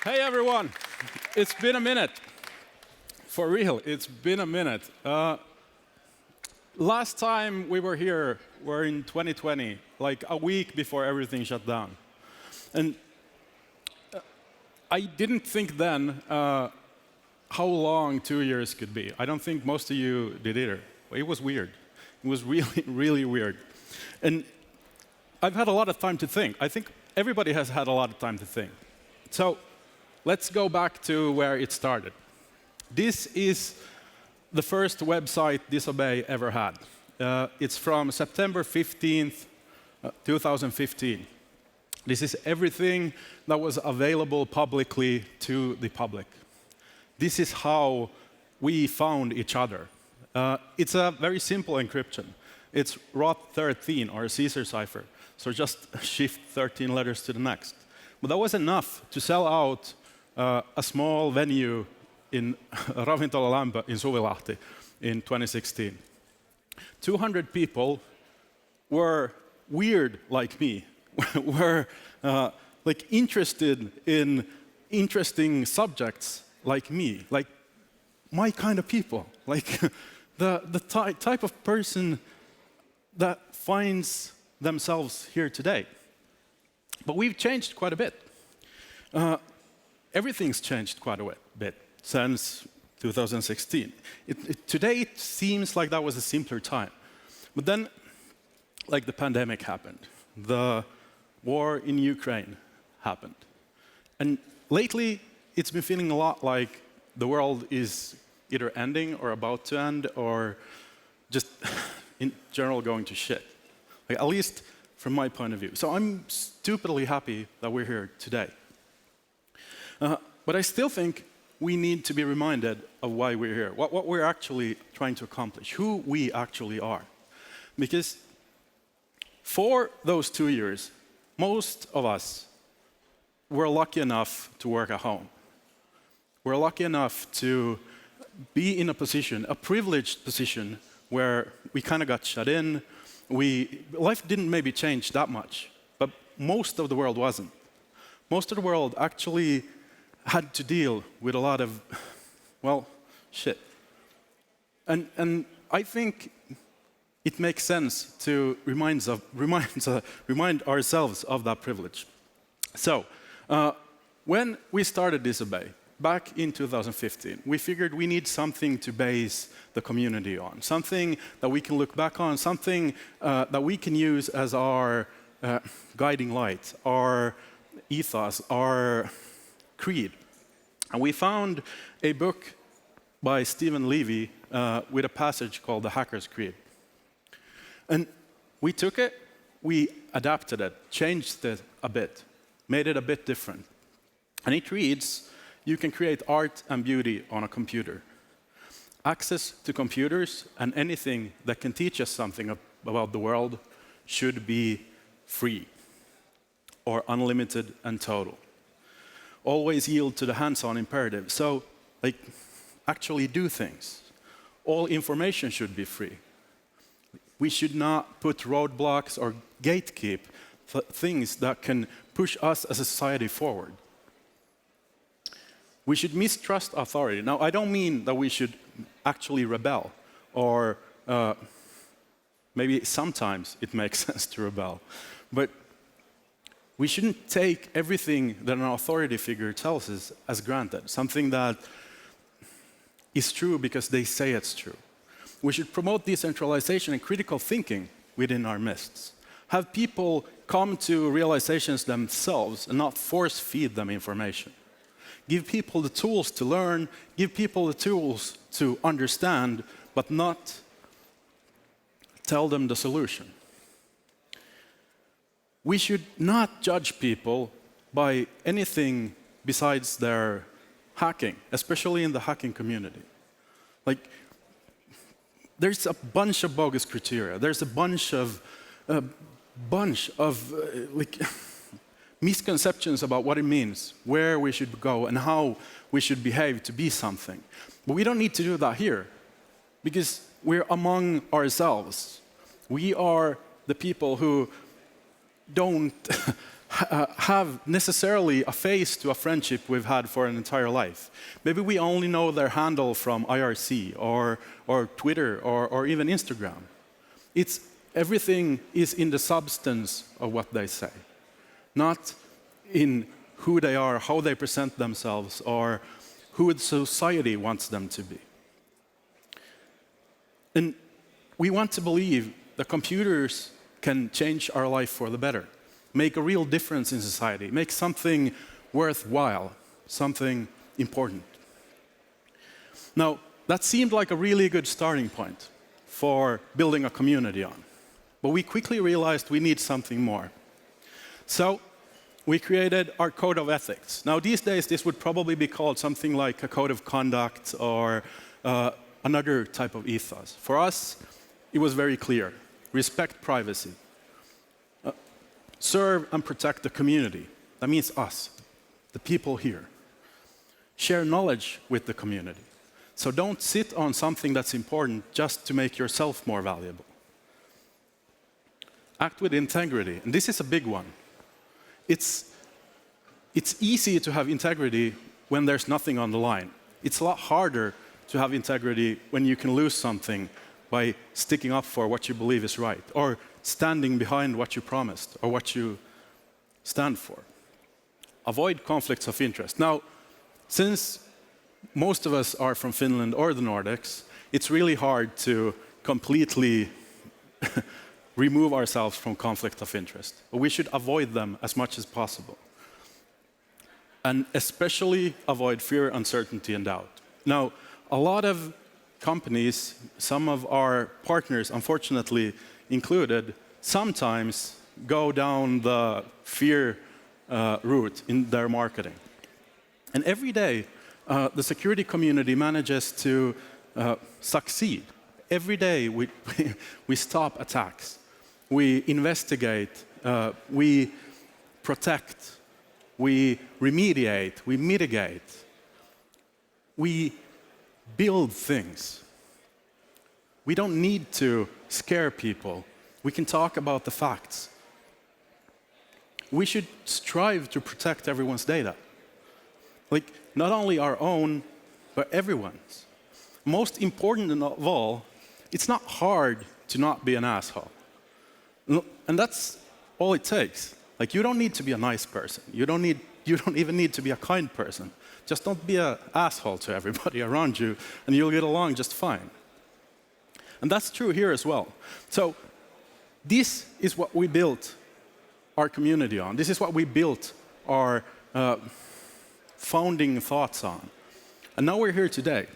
Hey everyone, it's been a minute. For real, it's been a minute. Last time we were here were in 2020, like a week before everything shut down. And I didn't think then how long 2 years could be. I don't think most of you did either. It was weird. It was really, really weird. And I've had a lot of time to think. I think everybody has had a lot of time to think. So let's go back to where it started. This is the first website Disobey ever had. It's from September 15th, 2015. This is everything that was available publicly to the public. This is how we found each other. It's a very simple encryption. It's ROT13, or a Caesar cipher. So just shift 13 letters to the next. But that was enough to sell out a small venue in Ravintola Lämpö in Suvilahti in 2016. 200 people were weird like me, were like interested in interesting subjects like me, like my kind of people, like the type of person that finds themselves here today. But we've changed quite a bit. Everything's changed quite a bit since 2016. Today it seems like that was a simpler time. But then, like, the pandemic happened. The war in Ukraine happened. And lately, it's been feeling a lot like the world is either ending or about to end or just in general going to shit. Like, at least from my point of view. So I'm stupidly happy that we're here today. But I still think we need to be reminded of why we're here, what we're actually trying to accomplish, who we actually are. Because for those 2 years, most of us were lucky enough to work at home. We're lucky enough to be in a position, a privileged position, where we kind of got shut in. Life didn't maybe change that much, but most of the world wasn't. Most of the world actually had to deal with a lot of, well, shit. And I think it makes sense to remind ourselves of that privilege. So, when we started Disobey, back in 2015, we figured we need something to base the community on, something that we can look back on, something that we can use as our guiding light, our ethos, our creed. And we found a book by Stephen Levy with a passage called The Hacker's Creed. And we took it, we adapted it, changed it a bit, made it a bit different. And it reads, you can create art and beauty on a computer. Access to computers and anything that can teach us something about the world should be free or unlimited and total. Always yield to the hands-on imperative. So, like, actually do things. All information should be free. We should not put roadblocks or gatekeep things that can push us as a society forward. We should mistrust authority. Now, I don't mean that we should actually rebel, or maybe sometimes it makes sense to rebel, but we shouldn't take everything that an authority figure tells us as granted, something that is true because they say it's true. We should promote decentralization and critical thinking within our midst. Have people come to realizations themselves and not force feed them information. Give people the tools to learn, give people the tools to understand, but not tell them the solution. We should not judge people by anything besides their hacking, especially in the hacking community. Like, there's a bunch of bogus criteria. There's a bunch of like misconceptions about what it means, where we should go, and how we should behave to be something. But we don't need to do that here, because we're among ourselves. We are the people who don't have necessarily a face to a friendship we've had for an entire life. Maybe we only know their handle from IRC or Twitter or even Instagram. Everything is in the substance of what they say, not in who they are, how they present themselves, or who the society wants them to be. And we want to believe that computers can change our life for the better, make a real difference in society, make something worthwhile, something important. Now, that seemed like a really good starting point for building a community on. But we quickly realized we need something more. So we created our code of ethics. Now, these days, this would probably be called something like a code of conduct or another type of ethos. For us, it was very clear. Respect privacy. Serve and protect the community. That means us, the people here. Share knowledge with the community. So don't sit on something that's important just to make yourself more valuable. Act with integrity, and this is a big one. It's easy to have integrity when there's nothing on the line. It's a lot harder to have integrity when you can lose something by sticking up for what you believe is right, or standing behind what you promised, or what you stand for. Avoid conflicts of interest. Now, since most of us are from Finland or the Nordics, it's really hard to completely remove ourselves from conflict of interest. But we should avoid them as much as possible. And especially avoid fear, uncertainty, and doubt. Now, a lot of companies, some of our partners, unfortunately included, sometimes go down the fear route in their marketing. And every day, the security community manages to succeed. Every day, we stop attacks. We investigate, we protect, we remediate, we mitigate. We build things. We don't need to scare people. We can talk about the facts. We should strive to protect everyone's data. Like, not only our own, but everyone's. Most important of all, it's not hard to not be an asshole. And that's all it takes. Like, you don't need to be a nice person. You don't even need to be a kind person. Just don't be an asshole to everybody around you, and you'll get along just fine. And that's true here as well. So this is what we built our community on. This is what we built our founding thoughts on. And now we're here today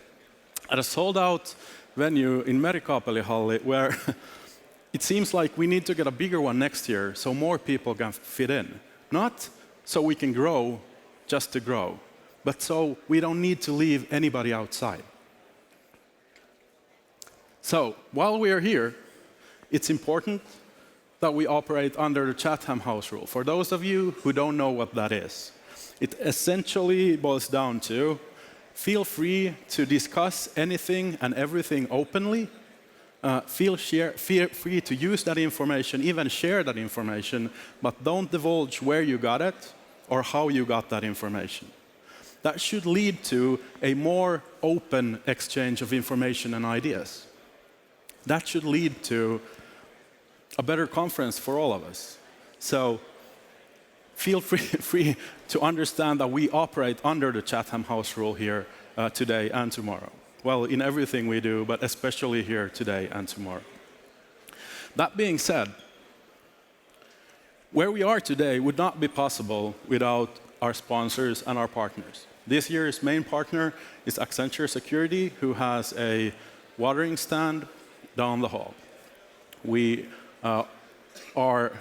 at a sold-out venue in Merikapelihalli where it seems like we need to get a bigger one next year so more people can fit in. Not so we can grow just to grow, but so we don't need to leave anybody outside. So while we are here, it's important that we operate under the Chatham House rule. For those of you who don't know what that is, it essentially boils down to feel free to discuss anything and everything openly. Feel free to use that information, even share that information, but don't divulge where you got it or how you got that information. That should lead to a more open exchange of information and ideas. That should lead to a better conference for all of us. So feel free to understand that we operate under the Chatham House rule here today and tomorrow. Well, in everything we do, but especially here today and tomorrow. That being said, where we are today would not be possible without our sponsors and our partners. This year's main partner is Accenture Security, who has a watering stand down the hall. We are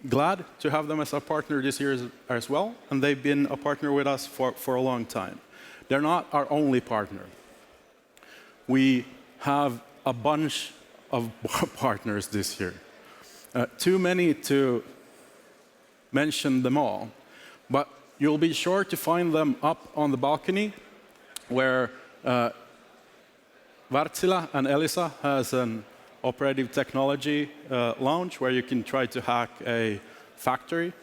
glad to have them as a partner this year as well, and they've been a partner with us for a long time. They're not our only partner. We have a bunch of partners this year. Too many to mention them all, but you'll be sure to find them up on the balcony where Wärtsilä and Elisa has an operative technology lounge where you can try to hack a factory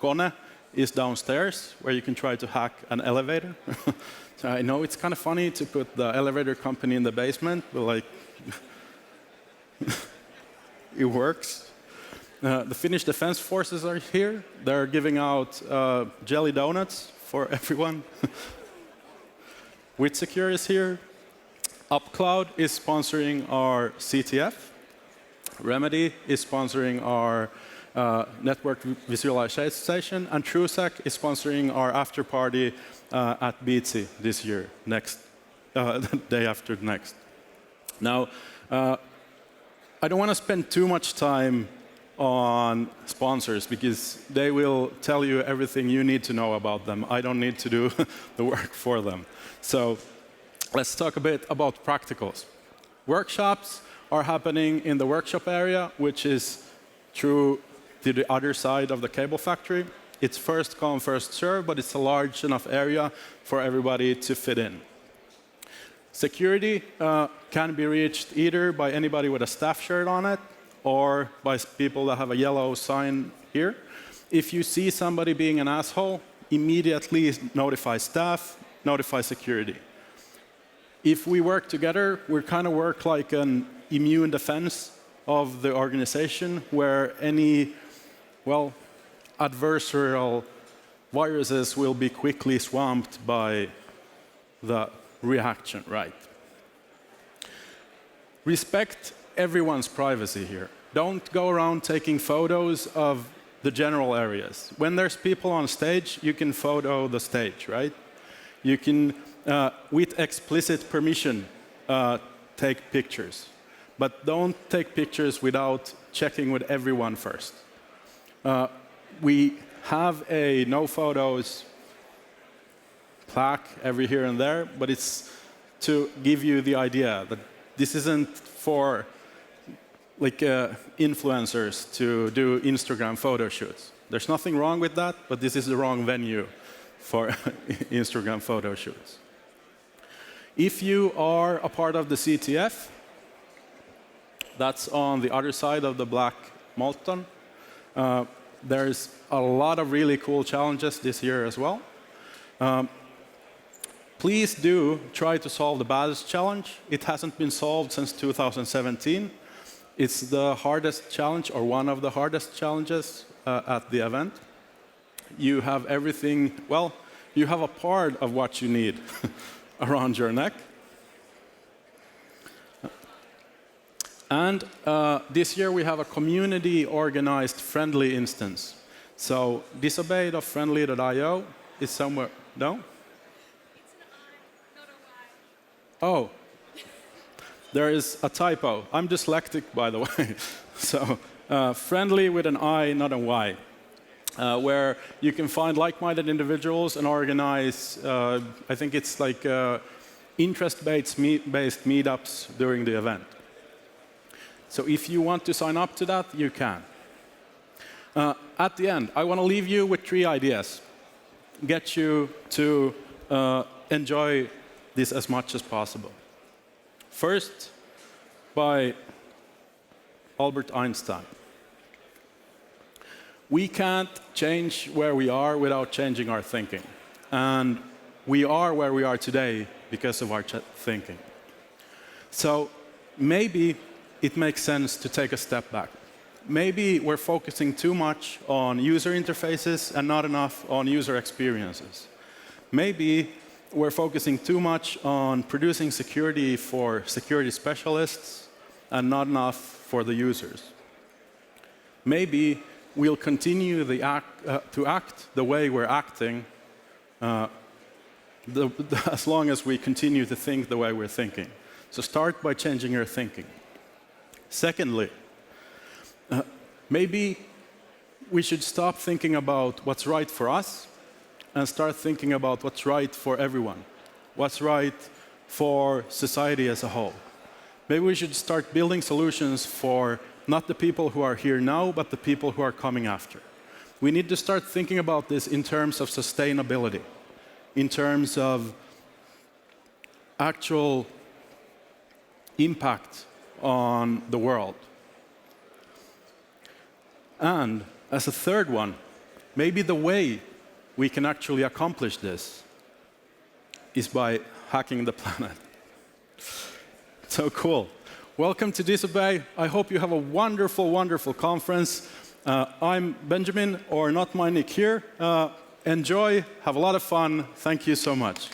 Kone is downstairs, where you can try to hack an elevator. So I know it's kind of funny to put the elevator company in the basement, but like, it works. The Finnish Defense Forces are here. They're giving out jelly donuts for everyone. WithSecure is here. UpCloud is sponsoring our CTF. Remedy is sponsoring our network visualization. And TrueSec is sponsoring our after party at BT this year, the day after next. Now, I don't want to spend too much time on sponsors because they will tell you everything you need to know about them. I don't need to do the work for them. So let's talk a bit about practicals. Workshops are happening in the workshop area, which is through to the other side of the cable factory. It's first come, first serve, but it's a large enough area for everybody to fit in. Security can be reached either by anybody with a staff shirt on it or by people that have a yellow sign here. If you see somebody being an asshole, immediately notify staff, notify security. If we work together, we kind of work like an immune defense of the organization where any, well, adversarial viruses will be quickly swamped by the reaction, right? Respect everyone's privacy here. Don't go around taking photos of the general areas. When there's people on stage, you can photo the stage, right? You can, with explicit permission, take pictures. But don't take pictures without checking with everyone first. We have a no photos plaque every here and there, but it's to give you the idea that this isn't for like influencers to do Instagram photo shoots. There's nothing wrong with that, but this is the wrong venue for Instagram photo shoots. If you are a part of the CTF, that's on the other side of the black Molton. There's a lot of really cool challenges this year as well. Please do try to solve the baddest challenge. It hasn't been solved since 2017. It's the hardest challenge, or one of the hardest challenges at the event. You have everything, well, you have a part of what you need around your neck. And this year we have a community-organized friendly instance. So disobey.friendly.io is somewhere, no? Oh, there is a typo. I'm dyslexic, by the way. So friendly with an I, not a Y, where you can find like-minded individuals and organize, I think it's like interest-based meetups during the event. So if you want to sign up to that, you can. At the end, I want to leave you with 3 ideas. Get you to enjoy this as much as possible. First, by Albert Einstein. We can't change where we are without changing our thinking. And we are where we are today because of our thinking. So maybe it makes sense to take a step back. Maybe we're focusing too much on user interfaces and not enough on user experiences. Maybe we're focusing too much on producing security for security specialists and not enough for the users. Maybe we'll continue to act the way we're acting as long as we continue to think the way we're thinking. So start by changing your thinking. Secondly, maybe we should stop thinking about what's right for us and start thinking about what's right for everyone, what's right for society as a whole. Maybe we should start building solutions for not the people who are here now, but the people who are coming after. We need to start thinking about this in terms of sustainability, in terms of actual impact on the world. And as a third one, maybe the way we can actually accomplish this is by hacking the planet. So cool. Welcome to Disobey. I hope you have a wonderful, wonderful conference. I'm Benjamin, or NotMyNick here. Enjoy, have a lot of fun. Thank you so much.